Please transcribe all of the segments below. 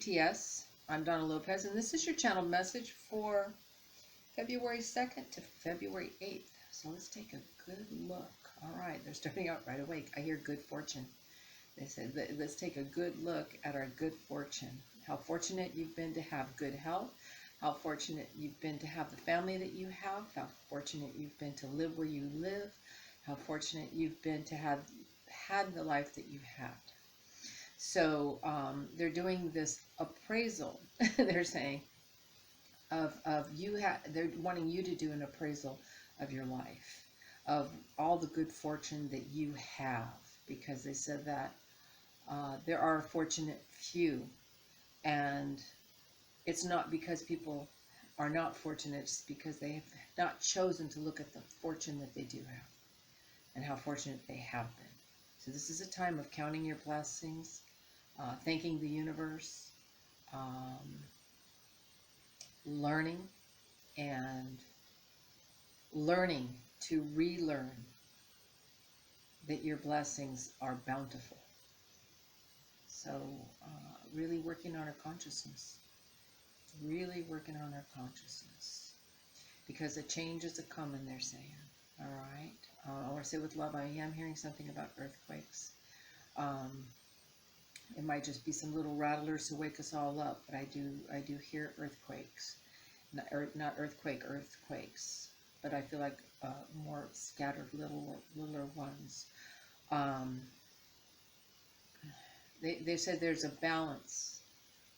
BTS. I'm Donna Lopez, and this is your channel message for February 2nd to February 8th. So let's take a good look. All right, they're starting out right away. I hear good fortune. They said, let's take a good look at our good fortune. How fortunate you've been to have good health. How fortunate you've been to have the family that you have. How fortunate you've been to live where you live. How fortunate you've been to have had the life that you've had. So they're doing this appraisal. They're saying of you. They're wanting you to do an appraisal of your life, of all the good fortune that you have, because they said that there are a fortunate few, and it's not because people are not fortunate, it's because they have not chosen to look at the fortune that they do have and how fortunate they have been. So this is a time of counting your blessings, thanking the universe, learning to relearn that your blessings are bountiful. So really working on our consciousness. Really working on our consciousness. Because a change is a-coming, they're saying. All right. I want to say with love, I am hearing something about earthquakes. It might just be some little rattlers to wake us all up, but I do hear earthquakes. Not earthquakes, but I feel like more scattered littler ones. They said there's a balance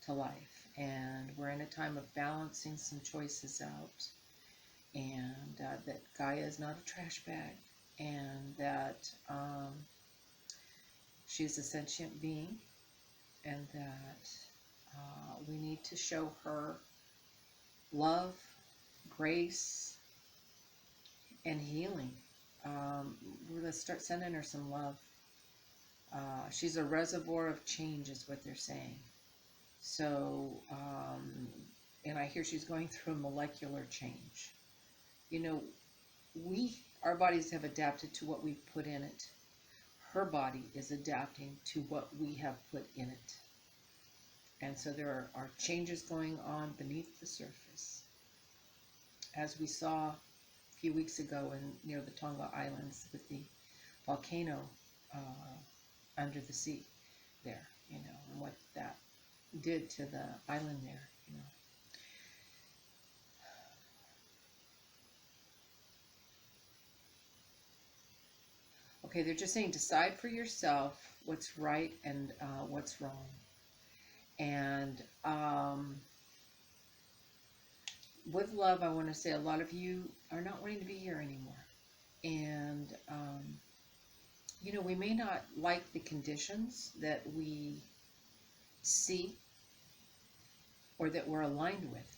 to life, and we're in a time of balancing some choices out, and that Gaia is not a trash bag, and that she's a sentient being, and that we need to show her love, grace, and healing. Let's start sending her some love. She's a reservoir of change is what they're saying. So, and I hear she's going through a molecular change. You know, our bodies have adapted to what we've put in it. Her body is adapting to what we have put in it. And so there are changes going on beneath the surface. As we saw a few weeks ago near the Tonga Islands with the volcano under the sea there, you know, and what that did to the island there, you know. Okay, they're just saying decide for yourself what's right and what's wrong. And with love, I want to say a lot of you are not wanting to be here anymore. And, you know, we may not like the conditions that we see or that we're aligned with.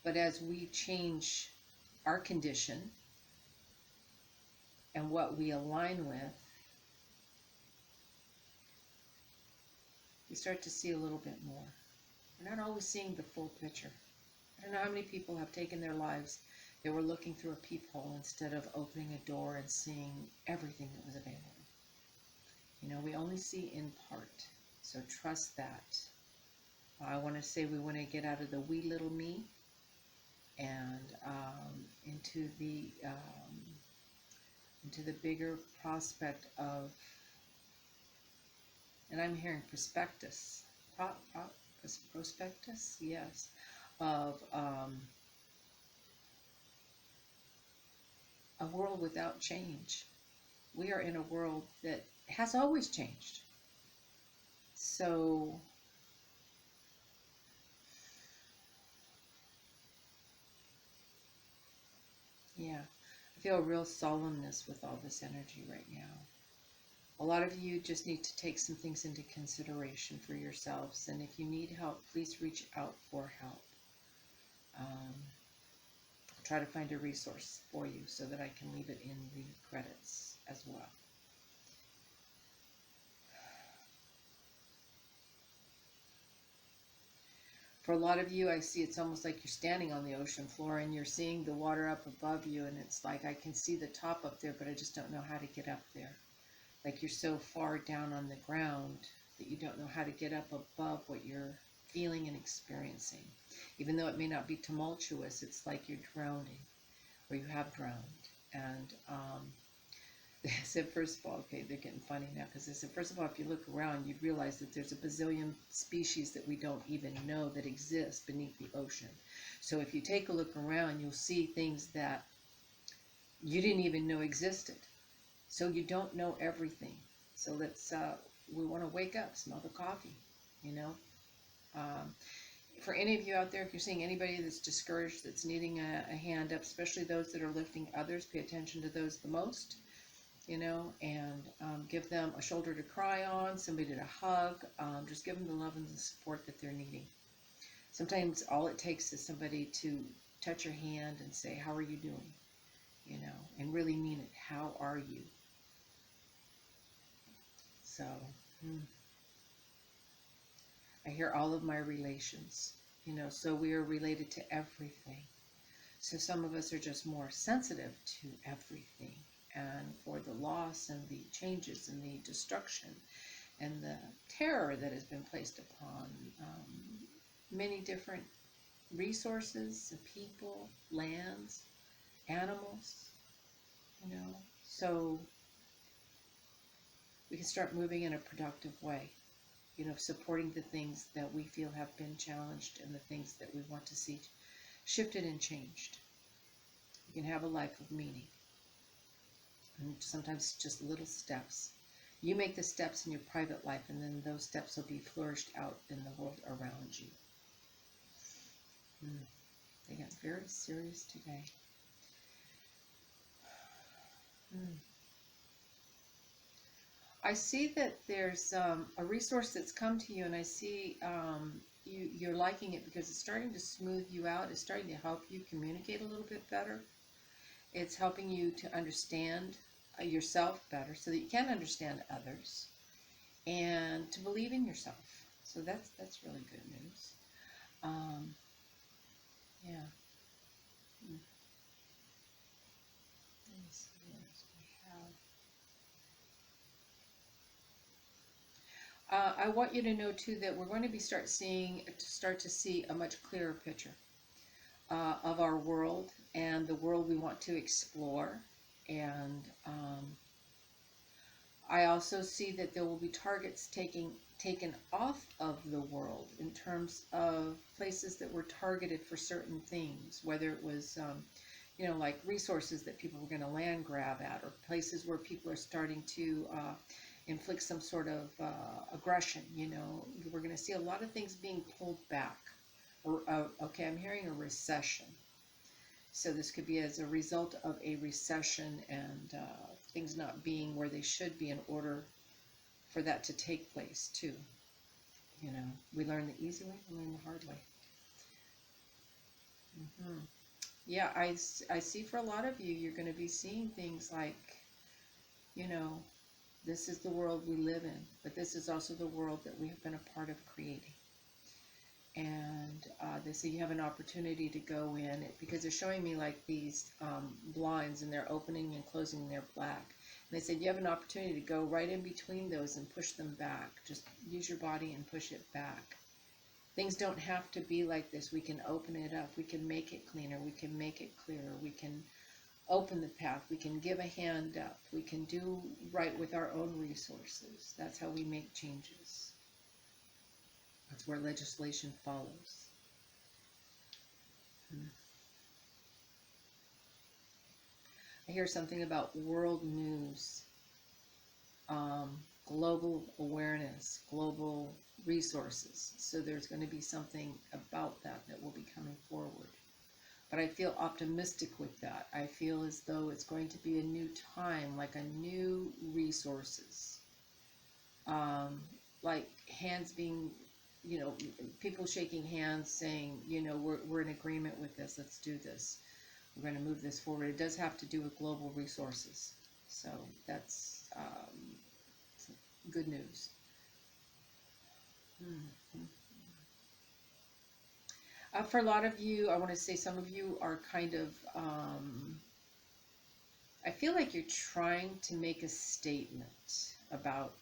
But as we change our condition and what we align with, we start to see a little bit more. We're not always seeing the full picture. I don't know how many people have taken their lives. They were looking through a peephole instead of opening a door and seeing everything that was available. You know, we only see in part. So trust that. I want to say we want to get out of the wee little me and into the bigger prospect of, and I'm hearing prospectus, prospectus, yes, of a world without change. We are in a world that has always changed. So yeah, I feel a real solemnness with all this energy right now. A lot of you just need to take some things into consideration for yourselves, and if you need help, please reach out for help. I'll try to find a resource for you so that I can leave it in the credits as well. For a lot of you, I see it's almost like you're standing on the ocean floor and you're seeing the water up above you, and it's like I can see the top up there, but I just don't know how to get up there. Like you're so far down on the ground that you don't know how to get up above what you're feeling and experiencing. Even though it may not be tumultuous, it's like you're drowning, or you have drowned. And they said, first of all, okay, they're getting funny now, because they said, first of all, if you look around, you'd realize that there's a bazillion species that we don't even know that exist beneath the ocean. So if you take a look around, you'll see things that you didn't even know existed. So you don't know everything. So let's, we want to wake up, smell the coffee, you know. For any of you out there, if you're seeing anybody that's discouraged, that's needing a hand up, especially those that are lifting others, pay attention to those the most, you know, and give them a shoulder to cry on, somebody to hug, just give them the love and the support that they're needing. Sometimes all it takes is somebody to touch your hand and say, how are you doing? You know, and really mean it. How are you? So, I hear all of my relations, you know, so we are related to everything. So some of us are just more sensitive to everything, and for the loss and the changes and the destruction and the terror that has been placed upon many different resources, people, lands, animals, you know, so we can start moving in a productive way, you know, supporting the things that we feel have been challenged and the things that we want to see shifted and changed. You can have a life of meaning, and sometimes just little steps. You make the steps in your private life, and then those steps will be flourished out in the world around you. They got very serious today. I see that there's a resource that's come to you, and I see you're liking it because it's starting to smooth you out. It's starting to help you communicate a little bit better. It's helping you to understand yourself better so that you can understand others and to believe in yourself. So that's really good news. Yeah. Let me see what else we have. I want you to know too that we're going to be start to see a much clearer picture of our world and the world we want to explore. And I also see that there will be targets taken off of the world in terms of places that were targeted for certain things, whether it was you know, like resources that people were going to land grab at, or places where people are starting to inflict some sort of aggression. You know, we're going to see a lot of things being pulled back. Or okay, I'm hearing a recession. So this could be as a result of a recession and things not being where they should be in order for that to take place too. You know, we learn the easy way, we learn the hard way. Yeah, I see for a lot of you, you're going to be seeing things like, you know, this is the world we live in, but this is also the world that we have been a part of creating. And they say you have an opportunity to go in, because they're showing me like these blinds, and they're opening and closing, and they're black. And they said you have an opportunity to go right in between those and push them back. Just use your body and push it back. Things don't have to be like this. We can open it up. We can make it cleaner. We can make it clearer. We can open the path. We can give a hand up. We can do right with our own resources. That's how we make changes. That's where legislation follows. I hear something about world news, global awareness, global resources. So there's going to be something about that will be coming forward. But I feel optimistic with that. I feel as though it's going to be a new time, like a new resources. Like hands being, you know, people shaking hands saying, you know, we're in agreement with this, let's do this. We're going to move this forward. It does have to do with global resources. So that's good news. For a lot of you, I want to say some of you are kind of, I feel like you're trying to make a statement about,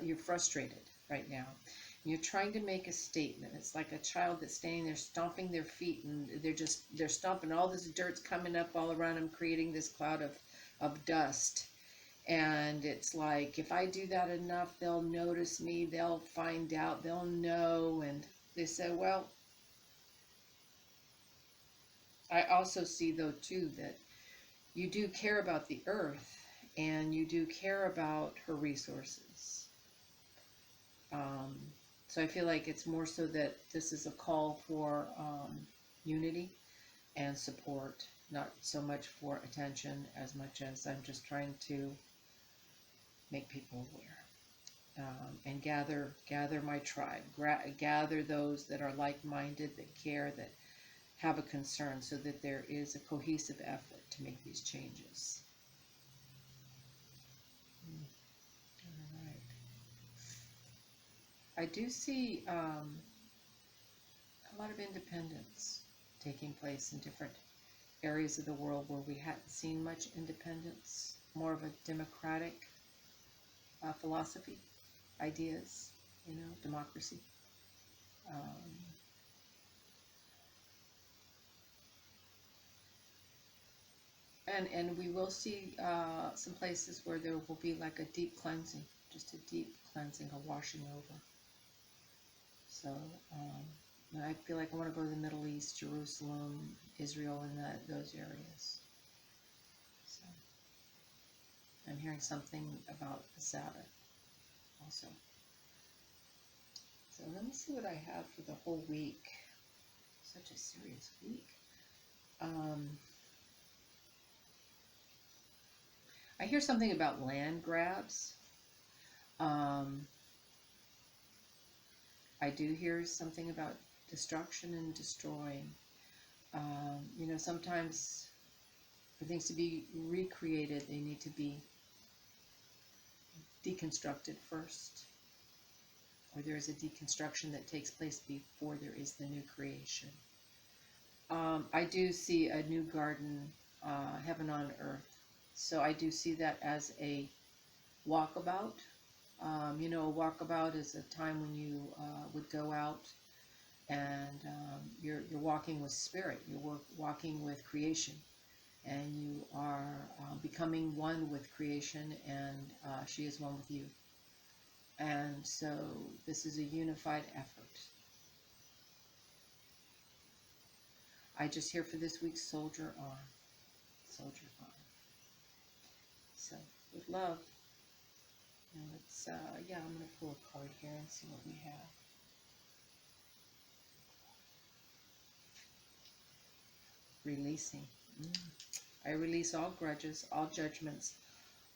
you're frustrated. right now. You're trying to make a statement. It's like a child that's standing there stomping their feet, and they're stomping, all this dirt's coming up all around them, creating this cloud of dust. And it's like, if I do that enough, they'll notice me, they'll find out, they'll know. And they say, well, I also see though too that you do care about the earth, and you do care about her resources. So I feel like it's more so that this is a call for unity and support, not so much for attention as much as I'm just trying to make people aware, and gather my tribe, gather those that are like-minded, that care, that have a concern, so that there is a cohesive effort to make these changes. All right. I do see a lot of independence taking place in different areas of the world where we hadn't seen much independence, more of a democratic philosophy, ideas, democracy. And we will see some places where there will be like a deep cleansing, just a deep cleansing, a washing over. So I feel like I want to go to the Middle East, Jerusalem, Israel, and those areas. So I'm hearing something about the Sabbath also. So let me see what I have for the whole week. Such a serious week. I hear something about land grabs. I do hear something about destruction and destroying. Sometimes for things to be recreated, they need to be deconstructed first. Or there is a deconstruction that takes place before there is the new creation. I do see a new garden, heaven on earth. So I do see that as a walkabout. A walkabout is a time when you would go out and you're walking with spirit. You're walking with creation, and you are becoming one with creation, and she is one with you. And so this is a unified effort. I just hear for this week, soldier on. Soldier on. So, with love. And let's, I'm going to pull a card here and see what we have. Releasing. I release all grudges, all judgments,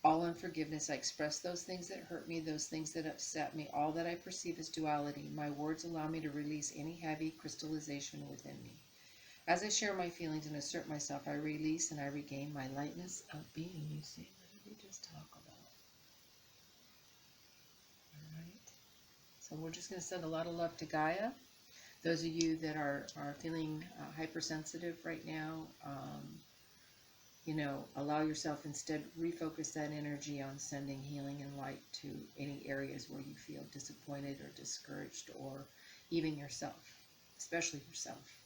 all unforgiveness. I express those things that hurt me, those things that upset me, all that I perceive as duality. My words allow me to release any heavy crystallization within me. As I share my feelings and assert myself, I release and I regain my lightness of being. You see, what did we just talk about? All right. So we're just going to send a lot of love to Gaia. Those of you that are feeling hypersensitive right now, allow yourself, instead refocus that energy on sending healing and light to any areas where you feel disappointed or discouraged, or even yourself, especially yourself.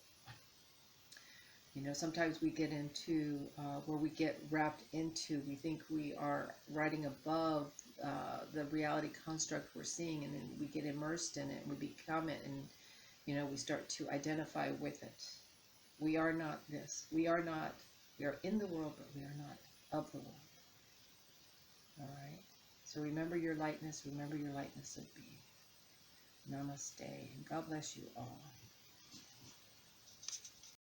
Sometimes we get into where we get wrapped into, we think we are riding above the reality construct we're seeing, and then we get immersed in it, and we become it, and we start to identify with it. We are not this. We are in the world, but we are not of the world. All right? So remember your lightness. Remember your lightness of being. Namaste. And God bless you all.